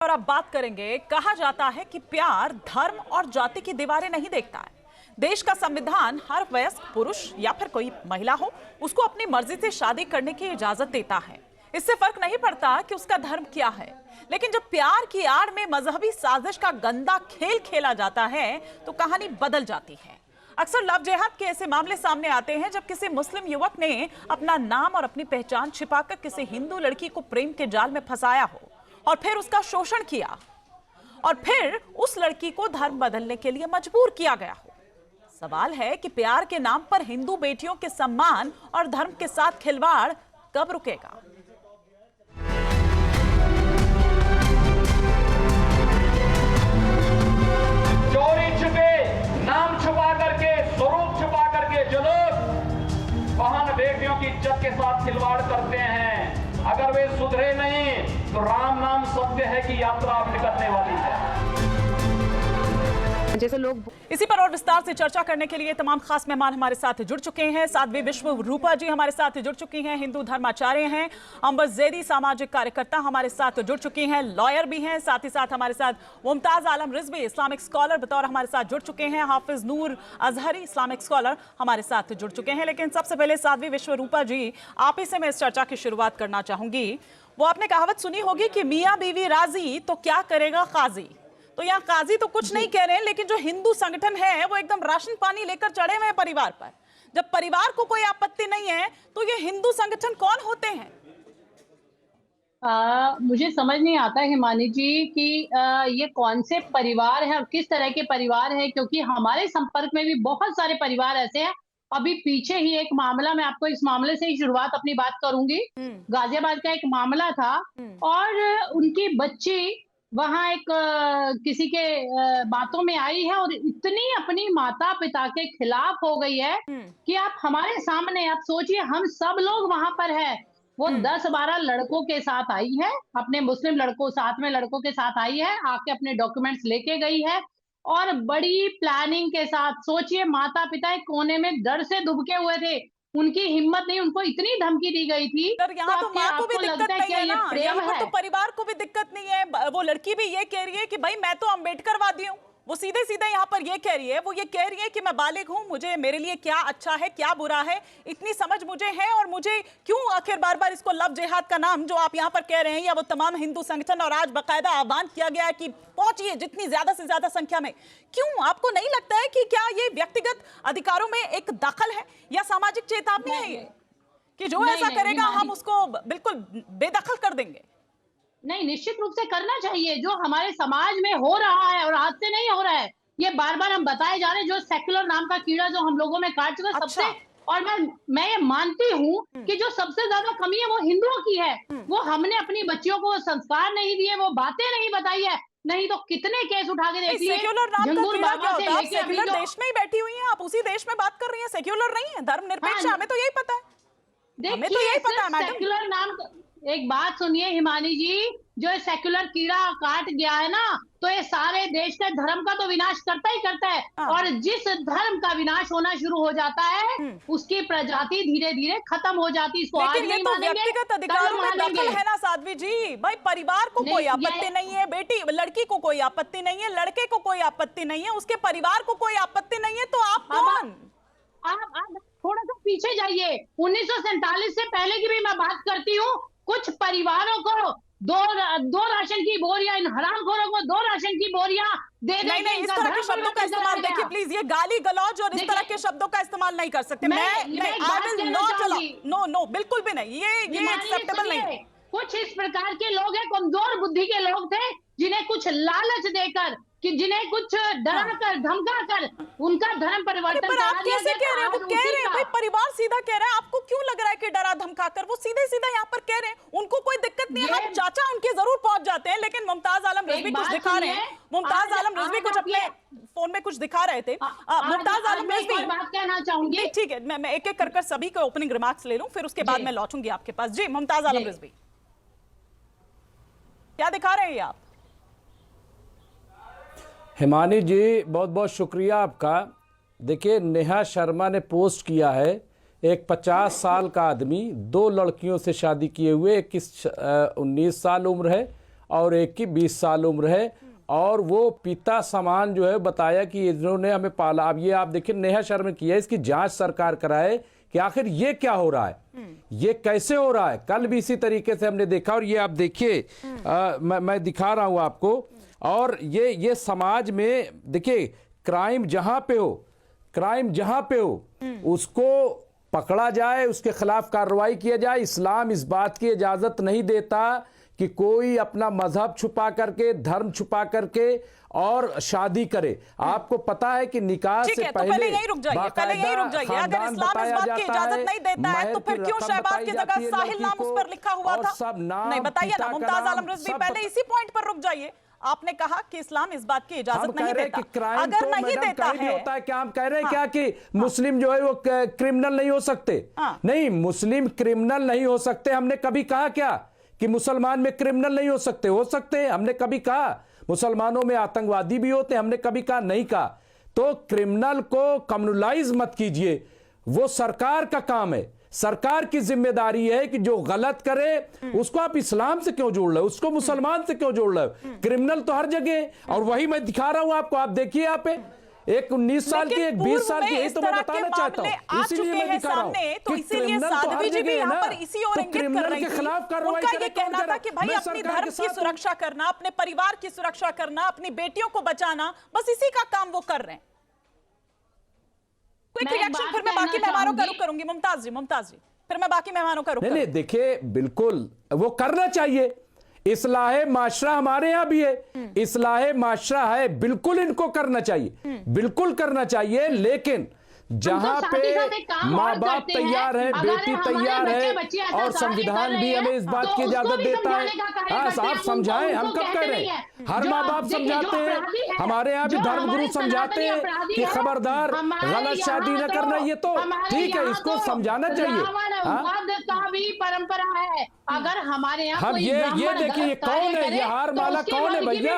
और अब बात करेंगे। कहा जाता है कि प्यार धर्म और जाति की दीवारें नहीं देखता है। देश का संविधान हर वयस्क पुरुष या फिर कोई महिला हो उसको अपनी मर्जी से शादी करने की इजाजत देता है। इससे फर्क नहीं पड़ता कि उसका धर्म क्या है। लेकिन जब प्यार की आड़ में मजहबी साजिश का गंदा खेल खेला जाता है तो कहानी बदल जाती है। अक्सर लव जिहाद के ऐसे मामले सामने आते हैं जब किसी मुस्लिम युवक ने अपना नाम और अपनी पहचान छिपाकर किसी हिंदू लड़की को प्रेम के जाल में फंसाया हो और फिर उसका शोषण किया और फिर उस लड़की को धर्म बदलने के लिए मजबूर किया गया हो। सवाल है कि प्यार के नाम पर हिंदू बेटियों के सम्मान और धर्म के साथ खिलवाड़ कब रुकेगा? चोरी छुपे, नाम छुपा करके, स्वरूप छुपा करके जो लोग बहन बेटियों की इज्जत के साथ खिलवाड़ करते हैं, अगर वे सुधरे नहीं तो राम नाम सत्य है कि यात्रा अब निकलने वाली है। जैसे लोग इसी पर और विस्तार से चर्चा करने के लिए तमाम खास मेहमान हमारे साथ जुड़ चुके हैं। साध्वी विश्व रूपा जी हमारे साथ जुड़ चुकी हैं, हिंदू धर्माचार्य हैं। अंबर जैदी सामाजिक कार्यकर्ता हमारे साथ जुड़ चुकी हैं, लॉयर भी हैं। साथ ही साथ हमारे साथ मुमताज आलम रिजवी इस्लामिक स्कॉलर बतौर हमारे साथ जुड़ चुके हैं। हाफिज नूर अजहरी इस्लामिक स्कॉलर हमारे साथ जुड़ चुके हैं। लेकिन सबसे पहले साध्वी विश्व रूपा जी, आप ही से मैं इस चर्चा की शुरुआत करना चाहूंगी। वो आपने कहावत सुनी होगी कि मियाँ बीवी राजी तो क्या करेगा काजी। तो यहाँ काजी तो कुछ नहीं कह रहे हैं, लेकिन जो हिंदू संगठन है वो एकदम राशन पानी लेकर चढ़े हुए हैं परिवार पर। जब परिवार को कोई आपत्ति नहीं है तो ये हिंदू संगठन कौन होते हैं? मुझे समझ नहीं आता हिमानी जी कि ये कौन से परिवार हैं और किस तरह के परिवार हैं, क्योंकि हमारे संपर्क में भी बहुत सारे परिवार ऐसे हैं। अभी पीछे ही एक मामला, मैं आपको इस मामले से ही शुरुआत अपनी बात करूंगी। गाजियाबाद का एक मामला था और उनकी बच्ची वहां एक किसी के बातों में आई है और इतनी अपनी माता पिता के खिलाफ हो गई है कि आप हमारे सामने, आप सोचिए, हम सब लोग वहां पर है। वो 10-12 लड़कों के साथ आई है, अपने मुस्लिम लड़कों, साथ में लड़कों के साथ आई है, आके अपने डॉक्यूमेंट्स लेके गई है और बड़ी प्लानिंग के साथ, सोचिए, माता पिता एक कोने में डर से दुबके हुए थे, उनकी हिम्मत नहीं, उनको इतनी धमकी दी गई थी। सर, यहाँ तो माँ को भी दिक्कत नहीं है ना, यहाँ पर तो परिवार को भी दिक्कत नहीं है। वो लड़की भी ये कह रही है कि भाई मैं तो अम्बेडकरवादी हूँ। वो सीधे सीधे यहाँ पर ये कह रही है, वो ये कह रही है कि मैं बालिग हूँ, मुझे, मेरे लिए क्या अच्छा है क्या बुरा है इतनी समझ मुझे है, और मुझे क्यों आखिर बार बार इसको लव जिहाद का नाम जो आप यहाँ पर कह रहे हैं, या वो तमाम हिंदू संगठन, और आज बाकायदा आह्वान किया गया है कि पहुंचिए जितनी ज्यादा से ज्यादा संख्या में। क्यों आपको नहीं लगता है कि क्या ये व्यक्तिगत अधिकारों में एक दखल है या सामाजिक चेतावनी है ये कि जो ऐसा करेगा हम उसको बिल्कुल बेदखल कर देंगे? नहीं, निश्चित रूप से करना चाहिए। जो हमारे समाज में हो रहा है और आज से नहीं हो रहा है, ये बार बार हम बताए जा रहे हैं, जो सेक्युलर नाम का कीड़ा जो हम लोगों में काट चुका है सबसे। और मैं ये मानती हूँ कि जो सबसे ज्यादा कमी है वो हिंदुओं की है। वो हमने अपनी बच्चियों को संस्कार नहीं दिए, वो बातें नहीं बताई है, नहीं तो कितने केस उठा के देख लिए। सेक्युलर नाम का कीड़ा क्या होता है? आप सेक्युलर देश में ही बैठी हुई हैं, आप उसी देश में बात कर रही हैं। सेक्युलर नहीं है, धर्मनिरपेक्ष, हमें तो यही पता है। हमें तो यही पता है मैडम। सेक्युलर नाम, एक बात सुनिए हिमानी जी, जो सेक्युलर कीड़ा काट गया है ना, तो ये सारे देश के धर्म का तो विनाश करता ही करता है। और जिस धर्म का विनाश होना शुरू हो जाता है उसकी प्रजाति धीरे धीरे खत्म हो जाती है। इसको आज नहीं मानेंगे, व्यक्तिगत अधिकारों में दखल है ना साध्वी जी। भाई परिवार को कोई आपत्ति नहीं है, बेटी लड़की को कोई आपत्ति नहीं है, लड़के को कोई आपत्ति नहीं है, उसके परिवार को कोई आपत्ति नहीं है, तो आप कौन? आप थोड़ा सा पीछे जाइए। 1947 से पहले की भी मैं बात करती हूँ। कुछ परिवारों को दो राशन की बोरियां, इन हरामखोरों को 2 राशन की बोरियां दे देंगे। नहीं, इस तरह के शब्दों का इस्तेमाल देखिए प्लीज, ये गाली गलौज और इस तरह के शब्दों का इस्तेमाल नहीं कर सकते। नो, बिल्कुल भी नहीं, ये एक्सेप्टेबल नहीं है। कुछ इस प्रकार के लोग हैं, कमजोर बुद्धि के लोग थे, जिन्हें कुछ लालच देकर, कि जिन्हें कुछ डराकर धमकाकर उनका धर्म परिवर्तन करा दिया। आप कैसे कह रहे हैं? वो कह रहे हैं भाई परिवार सीधा कह रहा है, आपको क्यों लग रहा है कि डरा धमकाकर? वो सीधे सीधा यहाँ पर कह रहे हैं, उनको कोई दिक्कत नहीं है। हम चाचा उनके जरूर पहुंच जाते हैं, लेकिन मुमताज आलम रिजवी कुछ दिखा रहे हैं। मुमताज आलम रिजवी कुछ अपने फोन में कुछ दिखा रहे थे। मुमताज आलम रिजवी, बात कहना चाहूंगी। ठीक है, मैं एक एक कर सभी के ओपनिंग रिमार्क्स ले लूं, फिर उसके बाद मैं लौटूंगी आपके पास। जी मुमताज आलम रिजवी, क्या दिखा रहे हैं आप? हिमानी जी बहुत बहुत शुक्रिया आपका। देखिए, नेहा शर्मा ने पोस्ट किया है, एक 50 साल का आदमी 2 लड़कियों से शादी किए हुए, 19 साल उम्र है और एक की 20 साल उम्र है। और वो पिता समान जो है बताया कि इन्होंने हमें पाला। अब ये आप देखिए नेहा शर्मा की है, इसकी जांच सरकार कराए कि आखिर ये क्या हो रहा है, ये कैसे हो रहा है। कल भी इसी तरीके से हमने देखा। और ये आप देखिए मैं दिखा रहा हूं आपको। और ये समाज में देखिए क्राइम जहां पे हो उसको पकड़ा जाए, उसके खिलाफ कार्रवाई किया जाए। इस्लाम इस बात की इजाजत नहीं देता कि कोई अपना मजहब छुपा करके, धर्म छुपा करके और शादी करे। आपको पता है कि निकाह से तो पहले यही रुक जाइए। अगर इस्लाम इस बात की इजाजत नहीं देता है तो फिर क्यों शहबाज की जगह साहिल नाम उस पर लिखा हुआ था? नहीं बताइए ना मुमताज आलम रिजवी, पहले इसी पॉइंट पर रुक जाइए। आपने कहा कि इस्लाम इस बात की इजाजत नहीं देता। अगर तो नहीं देता है, होता है क्या हम कह रहे हैं क्या कि मुस्लिम जो है वो क्रिमिनल नहीं हो सकते? नहीं, मुस्लिम क्रिमिनल नहीं हो सकते। हमने कभी कहा क्या कि मुसलमान में क्रिमिनल नहीं हो सकते? हो सकते हैं। हमने कभी कहा मुसलमानों में आतंकवादी भी होते? हमने कभी कहा? नहीं कहा। तो क्रिमिनल को कम्युनलाइज मत कीजिए, वो सरकार का काम है। सरकार की जिम्मेदारी है कि जो गलत करे उसको आप इस्लाम से क्यों जोड़ रहे हो, उसको मुसलमान से क्यों जोड़ रहे हो? क्रिमिनल तो हर जगह है। और वही मैं दिखा रहा हूं आपको, आप देखिए यहाँ पे एक 19 साल की, एक 20 साल की, यही तो मैं बताना चाहता हूं। इसीलिए मैं दिखा रहा हूं तो कि इसीलिए क्रिमिनल तो हर साध्वी जी भी जगह है यहाँ ना। पर इसी ओर तो इंगित कर क्रिमिनल रही के थी। खिलाफ कार्रवाई उनका ये करे, कौन कहना था करे? कि भाई मैं अपनी सरकार धर्म के की साथ हूं। सुरक्षा करना, अपने परिवार की सुरक्षा करना, अपनी बेटियों को बचाना, बस इसी का काम वो कर रहे हैं। क्विक रिएक्शन, फिर मैं बाकी मेहमानों का रुख करूंगी। मुमताज जी, फिर मैं बाकी मेहमानों का रुख नहीं, देखिए बिल्कुल वो करना चाहिए। इस्लाहे माशरा हमारे यहां भी है, इस्लाहे माशरा है, बिल्कुल इनको करना चाहिए, बिल्कुल करना चाहिए। लेकिन जहां पे माँ बाप तैयार है, बेटी तैयार है और संविधान भी हमें इस बात की इजाजत देता है। आप समझाएं, हम कब कह रहे हैं? हर माँ बाप समझाते हैं, हमारे यहाँ भी धर्मगुरु समझाते हैं कि खबरदार गलत शादी न करना। ये तो ठीक है, इसको समझाना चाहिए। भी परंपरा है। अगर हमारे यहाँ हम ये देखिए ये कौन है, ये हार माला कौन है भैया?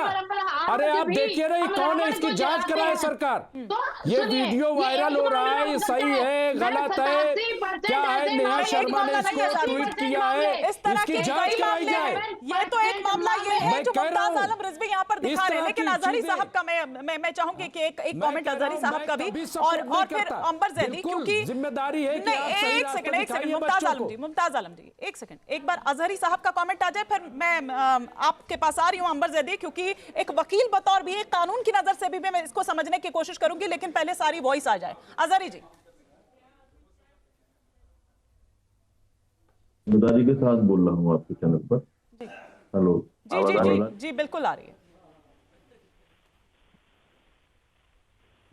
अरे आप देखिए रही कौन है, इसकी जांच कराए सरकार। ये वीडियो वायरल हो रहा है, ये सही है गलत है क्या है? नेहा शर्मा ने इसको ट्वीट किया है, इसकी जांच कराई जाए। ये तो एक मामला ये है जो मुमताज आलम रिजवी यहाँ पर दिखा रहे हैं। लेकिन अजहरी साहब का मैं चाहूंगी कि एक कमेंट अजहरी साहब का भी, और फिर अंबर जैदी, क्योंकि जिम्मेदारी है कि एक सेकंड मुमताज आलम जी एक सेकंड, एक बार अजहरी साहब का कमेंट आ जाए, फिर मैं आपके पास आ रही हूं अंबर जैदी, क्योंकि एक वकील बतौर भी, एक कानून की नजर से भी मैं इसको समझने की कोशिश करूंगी, लेकिन पहले सारी वॉइस आ जाए। अजहरी जी। मुदारी के साथ बोल रहा हूँ आपके चैनल पर। हेलो जी बिल्कुल आ रही है।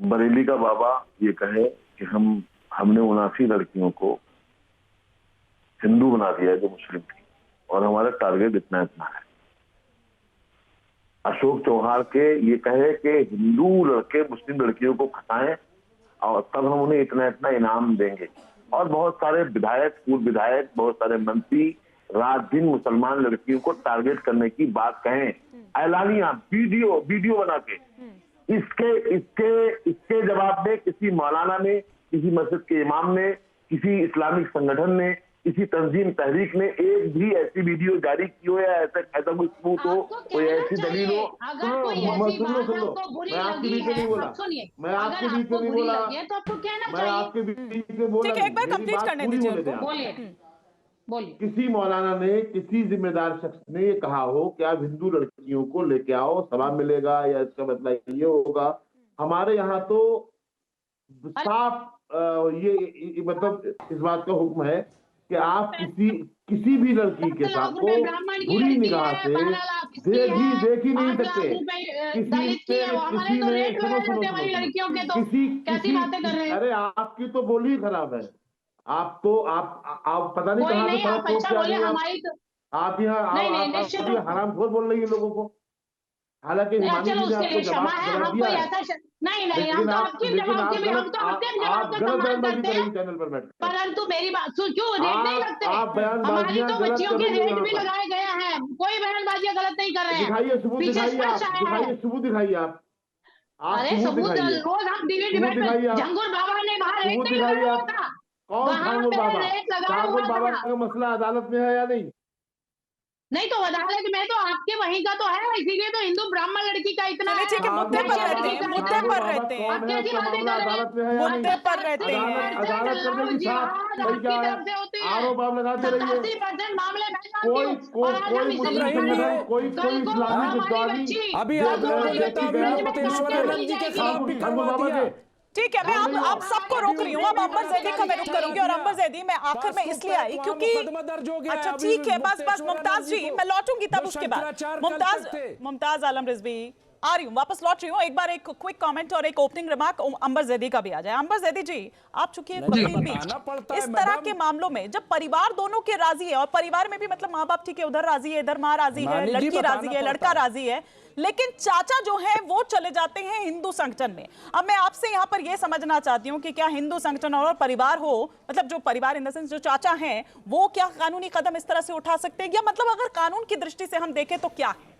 बरेली का बाबा ये कहे कि हमने 79 लड़कियों को हिंदू बना दिया है जो मुस्लिम थी, और हमारा टारगेट इतना है। अशोक चौहान के ये कहे कि हिंदू लड़के मुस्लिम लड़कियों को फंसाएं और तब हम उन्हें इतना इनाम देंगे। और बहुत सारे विधायक, पूर्व विधायक, बहुत सारे मंत्री रात दिन मुसलमान लड़कियों को टारगेट करने की बात कहें, ऐलानिया वीडियो बना के। इसके जवाब में किसी मौलाना ने, किसी मस्जिद के इमाम ने, किसी इस्लामिक संगठन ने, किसी तंजीम तहरीक ने एक भी ऐसी वीडियो जारी की हो या ऐसा कोई सबूत हो, कोई ऐसी दलील हो? सुनो, मैं आपके बीच में नहीं बोला, मैं आपके बीच में नहीं बोला, मैं आपके बीच में बोला। ठीक है, एक बार कंप्लीट करने दीजिए उनको। बोलिए। किसी मौलाना ने, किसी जिम्मेदार शख्स ने ये कहा हो कि आप हिंदू लड़कियों को लेके आओ, सवाब मिलेगा, या इसका मतलब ये होगा? हमारे यहाँ तो साफ ये मतलब इस बात का हुक्म है कि आप किसी भी लड़की के साथ को बुरी निगाह से देख ही नहीं सकते। अरे आपकी तो बोली खराब है। आप पता नहीं कहाँ से सड़क खोद के आ गई आप यहाँ हरामखोर बोल रही है लोगों को। हालांकि हिमानी जी ने आपको जवाब दिया है, लेकिन आप गलत बयानबाजी करेंगे चैनल पर बैठ, परंतु मेरी बात सुन, क्यों रेट नहीं लगते? आप बयानबाजियां गलत बच्चियों के रेट भी कर लगाए गए हैं, कोई बयानबाजियां गलत नहीं कर रहे हैं। दिखाइए सबूत, दिखाइए सबूत, दिखाइए आप। अरे सबूत रोज आप डिबेट में झंगुर बाबा ने बाहर सबूत दिखाइए आप। कौन झांगुर बाबा? झांगुर बाबा का मसला अदालत में है या नहीं? नहीं तो अदालत में तो आपके वहीं का तो है, इसीलिए तो हिंदू ब्राह्मण लड़की का इतना चलिए ठीक है, मुद्दे पर रहते हैं, मुद्दे पर रहते हैं, आप कैसी बातें कर रहे हैं? मुद्दे पर रहते हैं। अदालत करने की साथ आपकी तरफ से होती है। आरोप आप लगाते रहिए। 87% मामले मैं जानती कोई हूँ। कोई और आज कोई हम मुस्लिम इसलिए नहीं संगठन है। कोई कल को इस्लामिक हमारी उग्रवादी बच्ची अभी जो आप जो लोगों ने व्यक्ति तो बयान मुक्तेश्वरानंद जी के खिलाफ भी धर्म करवा बाबा दिया। के ठीक है, मैं आप सबको रोक रही हूँ। अब अंबर जैदी का मैं रुख करूंगी, और अंबर जैदी मैं आखिर में इसलिए आई क्योंकि अच्छा ठीक है, बस मुमताज जी मैं लौटूंगी तब उसके बाद। मुमताज आलम रिजवी आ रही हूँ, वापस लौट रही हूँ। एक बार एक क्विक कमेंट और एक ओपनिंग रिमार्क अंबर जैदी का भी आ जाए। अंबर जैदी जी, आप चूंकि एक वकील भी, इस तरह के मामलों में जब परिवार दोनों के राजी है, और परिवार में भी मतलब माँ बाप ठीक है, उधर राजी है, इधर माँ राजी है, लड़की राजी है, लड़का राजी है, लेकिन चाचा जो है वो चले जाते हैं हिंदू संगठन में। अब मैं आपसे यहाँ पर यह समझना चाहती हूँ कि क्या हिंदू संगठन और परिवार हो, मतलब जो परिवार इन द सेंस जो चाचा हैं, वो क्या कानूनी कदम इस तरह से उठा सकते हैं, या मतलब अगर कानून की दृष्टि से हम देखें तो क्या है?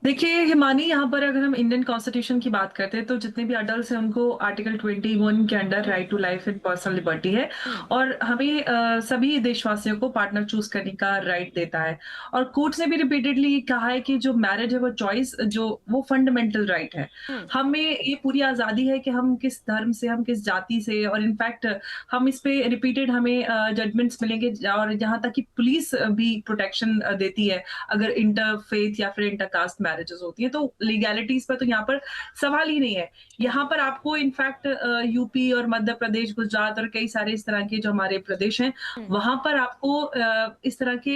देखिए हिमानी, यहाँ पर अगर हम इंडियन कॉन्स्टिट्यूशन की बात करते हैं तो जितने भी अडल्ट हैं उनको आर्टिकल 21 के under right to life and personal liberty है, और हमें सभी देशवासियों को पार्टनर चूज करने का राइट देता है। और कोर्ट ने भी रिपीटेडली कहा है कि जो मैरिज है वो चॉइस जो वो फंडामेंटल राइट है। हमें ये पूरी आजादी है कि हम किस धर्म से, हम किस जाति से, और इनफैक्ट हम इस पे रिपीटेड हमें जजमेंट्स मिलेंगे, और यहाँ तक कि पुलिस भी प्रोटेक्शन देती है अगर इंटरफेथ या फिर इंटरकास्ट मैरिजेस होती है। तो लीगैलिटीज पर तो यहाँ पर सवाल ही नहीं है। यहाँ पर आपको इनफैक्ट यूपी और मध्य प्रदेश, गुजरात और कई सारे इस तरह के जो हमारे प्रदेश हैं, वहां पर आपको इस तरह के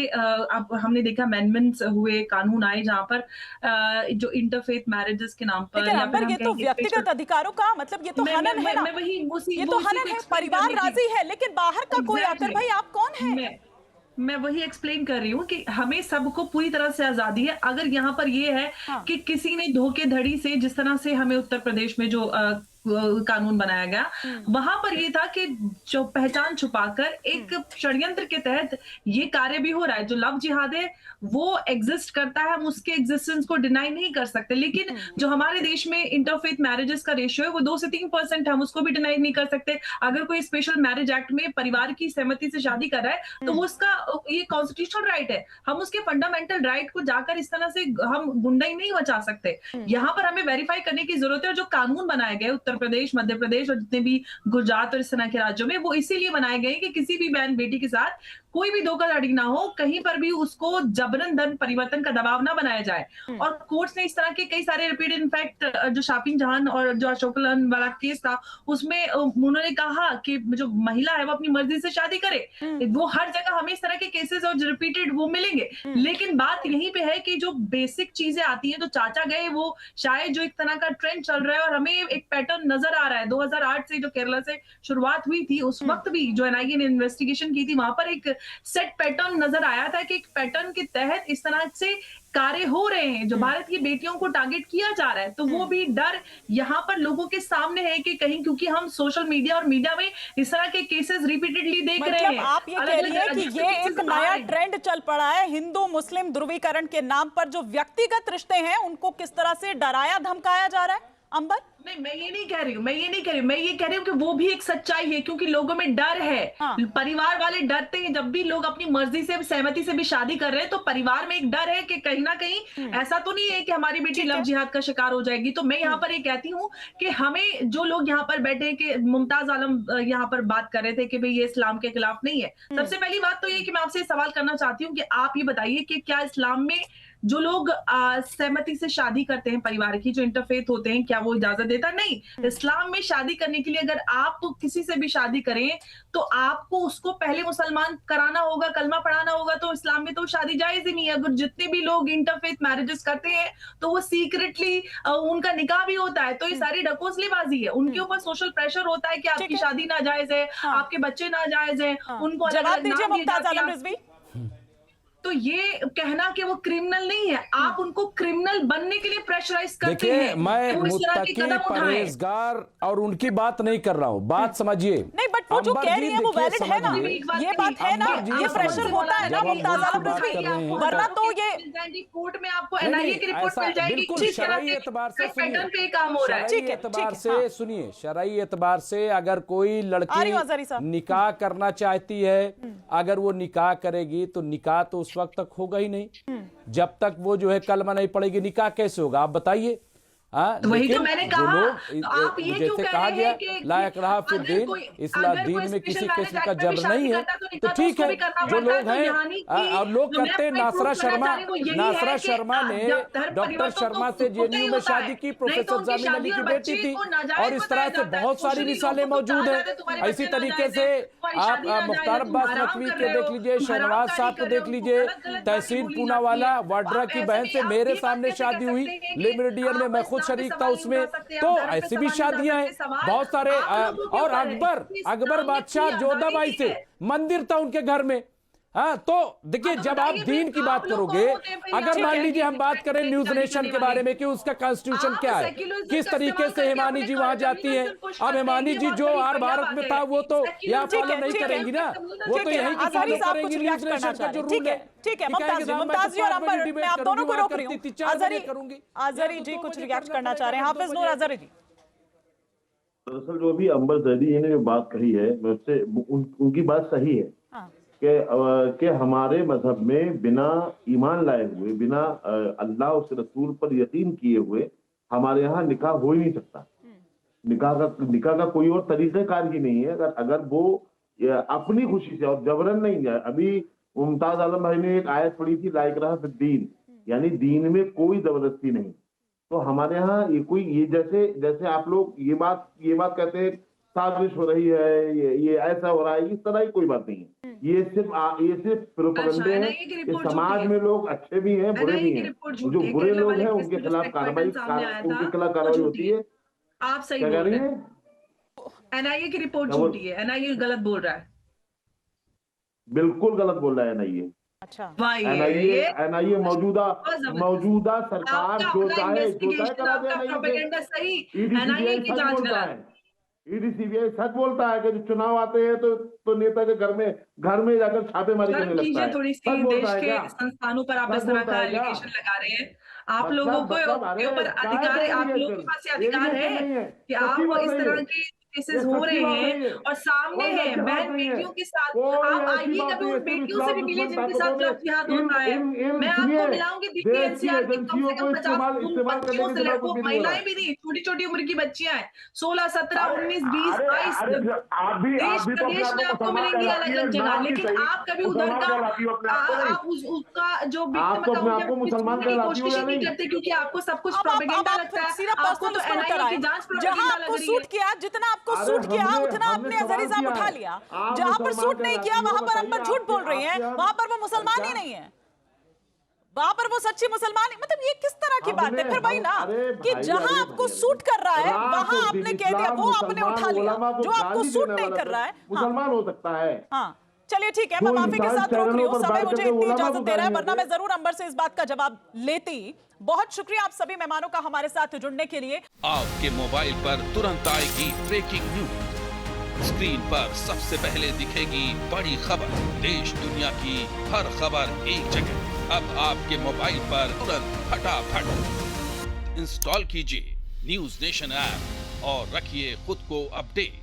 हमने देखा अमेंडमेंट्स हुए, कानून आए जहां पर जो इंटरफेथ मैरिजेस के नाम पर, या फिर ये तो व्यक्तिगत अधिकारों का मतलब ये तो हनन है ना, ये तो हनन है। परिवार राजी है लेकिन बाहर का कोई आकर, भाई आप कौन है? मैं वही एक्सप्लेन कर रही हूँ कि हमें सबको पूरी तरह से आजादी है। अगर यहाँ पर ये है कि किसी ने धोखेधड़ी से, जिस तरह से हमें उत्तर प्रदेश में जो कानून बनाया गया, वहां पर ये था कि जो पहचान छुपाकर एक षड्यंत्र के तहत ये कार्य भी हो रहा है। जो लव जिहाद है वो एग्जिस्ट करता है, हम उसके एग्जिस्टेंस को डिनाई नहीं कर सकते, लेकिन जो हमारे देश में इंटरफेथ मैरिजेस का रेशियो है वो 2 से 3% है, हम उसको भी डिनाई नहीं कर सकते। अगर कोई स्पेशल मैरिज एक्ट में परिवार की सहमति से शादी कर रहा है तो वो उसका ये कॉन्स्टिट्यूशनल राइट है, हम उसके फंडामेंटल राइट को जाकर इस तरह से हम गुंडाई नहीं मचा सकते। यहाँ पर हमें वेरीफाई करने की जरूरत है, और जो कानून बनाए गए उत्तर प्रदेश, मध्य प्रदेश और जितने भी गुजरात और इस तरह के राज्यों में, वो इसीलिए बनाए गए कि किसी भी बहन बेटी के साथ कोई भी धोखाधड़ी ना हो, कहीं पर भी उसको जबरन धर्म परिवर्तन का दबाव ना बनाया जाए। और कोर्ट्स ने इस तरह के कई सारे रिपीटेड, इनफैक्ट जो शापिंग जहान और जो अशोक लहन वाला केस था उसमें उन्होंने कहा कि जो महिला है वो अपनी मर्जी से शादी करे। वो हर जगह हमें इस तरह के केसेस और रिपीटेड वो मिलेंगे, लेकिन बात यहीं पे है कि जो बेसिक चीजें आती हैं, तो चाचा गए वो शायद जो एक तरह का ट्रेंड चल रहा है, और हमें एक पैटर्न नजर आ रहा है 2008 से जो केरला से शुरुआत हुई थी, उस वक्त भी जो एनआईए ने इन्वेस्टिगेशन की थी वहां पर एक सेट पैटर्न नजर आया था कि एक पैटर्न के तहत इस तरह से कार्य हो रहे हैं, जो भारत की बेटियों को टारगेट किया जा रहा है। तो वो भी डर यहाँ पर लोगों के सामने है कि कहीं, क्योंकि हम सोशल मीडिया और मीडिया में इस तरह के केसेस रिपीटेडली देख रहे हैं। आप ये कह रही हैं कि ये एक नया ट्रेंड चल पड़ा है, हिंदू मुस्लिम ध्रुवीकरण के नाम पर जो व्यक्तिगत रिश्ते हैं उनको किस तरह से डराया धमकाया जा रहा है? अंबर, नहीं, मैं ये नहीं कह रही हूँ, मैं ये कह रही हूँ कि वो भी एक सच्चाई है, क्योंकि लोगों में डर है। परिवार वाले डरते हैं, जब भी लोग अपनी मर्जी से, सहमति से भी शादी कर रहे हैं तो परिवार में एक डर है कि कहीं ना कहीं ऐसा तो नहीं है कि हमारी बेटी लव जिहाद का शिकार हो जाएगी। तो मैं यहाँ पर ये कहती हूँ कि हमें, जो लोग यहाँ पर बैठे हैं, कि मुमताज आलम यहाँ पर बात कर रहे थे कि भाई ये इस्लाम के खिलाफ नहीं है। सबसे पहली बात तो ये कि मैं आपसे सवाल करना चाहती हूँ कि आप ये बताइए कि क्या इस्लाम में जो लोग सहमति से शादी करते हैं, परिवार की जो इंटरफेथ होते हैं, क्या वो इजाजत देता? नहीं। इस्लाम में शादी करने के लिए अगर आप किसी से भी शादी करें तो आपको उसको पहले मुसलमान कराना होगा, कलमा पढ़ाना होगा। तो इस्लाम में तो शादी जायज ही नहीं है। अगर जितने भी लोग इंटरफेथ मैरिजेस करते हैं तो वो सीक्रेटली उनका निकाह भी होता है। तो ये सारी ढकोसलेबाजी है। उनके ऊपर सोशल प्रेशर होता है कि आपकी शादी नाजायज है, आपके बच्चे नाजायज हैं, उनको जवाब दीजिए मुमताज आलम रिजवी। तो ये कहना कि वो क्रिमिनल नहीं है, आप उनको क्रिमिनल बनने के लिए प्रेशराइज करते हैं। देखिए, मैं मुत्तकी, परहेजगार और उनकी बात नहीं कर रहा हूँ, बात समझिए। नहीं, बट वो जो कह रही है वो वैलिड है ना, ये बात है ना, ये प्रेशर होता है ना मुमताज आलम रिजवी, वरना तो ये कोर्ट में आपको एनआईए की रिपोर्ट मिल जाएगी किस तरह के पैटर्न पे काम हो रहा है। शरई एतबार से सुनिए, शरई एतबार से अगर कोई लड़की निकाह करना चाहती है, अगर वो निकाह करेगी तो निकाह तो उस वक्त तक होगा ही नहीं। जब तक वो जो है कलमा नहीं पड़ेगी, निकाह कैसे होगा आप बताइए? तो वही तो मैंने कहा, आप ये क्यों जैसे कह कहा रहे गया हैं कि लायक रहा फिर अगर दीन, कोई इस्लाम अगर दीन कोई में स्पेशल किसी मैरिज किस्म का एक्ट में भी जबर नहीं शादी है। करता तो तो निकाह तो ठीक उसको है, भी करना जो पड़ता है। लोग तो हैं यहाँ की और लोग जो मैं करते हैं, अपना नासरा proof करना शर्मा, चाह रही हूँ वो यही है नासरा कि शर्मा ने जब धर्म डॉक्टर परिवर्तन शर्मा तो से होता जेएनयू ही में होता शादी है। की, नहीं तो प्रोफेसर उनकी जामिन शादी अली की और बेटी बच्चे थी, को नाजायज और इस तरह बताया से जाता है। बहुत सारी सोशली मिसालें लोगों को मौजूद कहा हैं। जाता है, तुम्हारे इसी बच्चे तरीके नाजायज से है, तुम्हारी आप शादी नाजायज है, मुख्तार तुम अब्बास हराम नकवी कर के रहे देख हो, लीजिए, तुम शहनवाज हरामजारी साहब को कर रहे देख हो, लीजिए, गलत गलत बातें तहसीन बोली पूना जाती वाला है। वाड्रा आप की ऐसे बहन नहीं, से आप मेरे ये बात सामने कैसे शादी कह हुई, सकते हैं कि लिमरिडियन में आप मैं खुद इस्लाम पे शरीक था सवाल नहीं उसमें। उठा सकते, आप तो धर्म पे ऐसी भी सवाल नहीं उठा शादियां हैं सकते। सवाल बहुत सारे। आप लोगों के और ऊपर है अकबर कि अकबर इस्लाम ने बादशाह पूरी जोधाबाई आजादी दी से है। मंदिर था उनके घर में। हाँ, तो देखिए, तो जब आप बताइए दीन फिर की बात आप लोग करोगे, कौन होते हैं फिर अगर यहाँ मान पे लीजिए हम बात करें न्यूज शादी नेशन करने के बारे वाले? में कि उसका कॉन्स्टिट्यूशन आप क्या है, सेक्युलरिज्म किस का तरीके इस्तेमाल से करके हिमानी अपने जी वहां जाती है, कम्युनिज्म पुश अब करते हैं, हिमानी ये जी बहुत जो बड़ी आर बढ़िया भारत बात में है। था वो तो यहाँ ठीक फॉलो है, नहीं ठीक है, करेंगी ना, वो ठीक तो है, यही की अजहरी फॉलो साहब करेंगी कुछ न्यूज रिएक्ट करना नेशन चाह का जो रहे हैं। रूल है। ठीक है, कि कहेंगे मुमताज जी, साहब, मैं तो मुमताज जी और 5 बजे अंबर, डिबेट मैं आप करूंगी, दोनों को वहां रोक रही करती हूँ। थी 4 बजे अजहरी करूंगी। अजहरी जी कुछ रिएक्ट करना चाह रहे हैं। हाफिज नूर अजहरी जी। दरअसल जो अभी अंबर जैदी जी ने जो बात कही है, मैं उससे उनकी बात सही है हाँ। कि हमारे मजहब में बिना ईमान लाए हुए, बिना अल्लाह उस रसूल पर यकीन किए हुए हमारे यहाँ निकाह हो ही नहीं सकता। निकाह का कोई और तरीक़ेकार ही नहीं है। अगर वो अपनी खुशी से और जबरन नहीं जाए। अभी मुमताज आलम भाई ने एक आयत पढ़ी थी, ला इकराह फिद्दीन, यानी दीन में कोई जबरदस्ती नहीं। तो हमारे यहाँ ये जैसे आप लोग ये बात कहते हैं साजिश हो रही है, ये ऐसा हो रहा है, इस तरह की कोई बात नहीं है। ये सिर्फ प्रोपेगेंडे हैं कि समाज में लोग अच्छे भी हैं, बुरे भी हैं। जो बुरे लोग हैं उनके खिलाफ कार्रवाई होती है। आप सही बोल रहे हैं। एनआईए की रिपोर्ट झूठी है, एनआईए गलत बोल रहा है। बिल्कुल गलत बोल रहा है एनआईए। अच्छा, एनआईए मौजूदा सरकार जो चाहे करा दे। एनआईए की जांच करा दे। ईडी सीबीआई सच बोलता है कि चुनाव आते हैं तो नेता के घर में जाकर छापेमारी करने लगता है। थोड़ी सी देश के संस्थानों पर आप इस तरह का एलिगेशन लगा रहे हैं। आप लोगों को ऊपर अधिकार है, आप लोगों के पास अधिकार है कि आप इस तरह के केसेस हो रहे हैं और सामने है बहन बेटियों के साथ। आप आइए कभी उन बेटियों से भी मिलिए जिनके साथ गलत जिहाद होता है। मैं आपको मिलाऊंगी दिल्ली एनसीआर की कम से कम 50 बच्चियों से लेकर महिलाएं भी नहीं, छोटी छोटी उम्र की बच्चियां हैं, 16, 17, 19, 20, 22 देश प्रदेश में आपको मिलेंगी अलग अलग जगह। लेकिन आप कभी उधर का आप उसका जो मुसलमान की कोशिश ही नहीं करते, क्योंकि आपको सब कुछ प्रोपेगेंडा लगता है। आपको तो एनआईए की जांच जहां आपको सूट किया, जितना आपको सूट किया उतना आपने अजहरी साहब उठा लिया। जहां पर सूट नहीं किया वहां पर अंबर झूठ बोल रही हैं, वहां पर वो मुसलमान ही नहीं है, वहां पर वो सच्ची मुसलमान। मतलब ये किस तरह की बात है? फिर वही ना कि जहां आपको सूट कर रहा है वहां आपने कह दिया, वो आपने उठा लिया। जो आपको सूट नहीं कर रहा है मुसलमान हो सकता है। हाँ, चलिए ठीक है, मैं माफी के साथ रोक रही हूँ, समय मुझे इतनी इजाजत दे रहा है, वरना मैं जरूर अंबर से इस बात का जवाब लेती। बहुत शुक्रिया आप सभी मेहमानों का हमारे साथ जुड़ने के लिए। आपके मोबाइल पर तुरंत आएगी ब्रेकिंग न्यूज, स्क्रीन पर सबसे पहले दिखेगी बड़ी खबर, देश दुनिया की हर खबर एक जगह। अब आपके मोबाइल पर तुरंत फटाफट इंस्टॉल कीजिए न्यूज नेशन ऐप और रखिए खुद को अपडेट।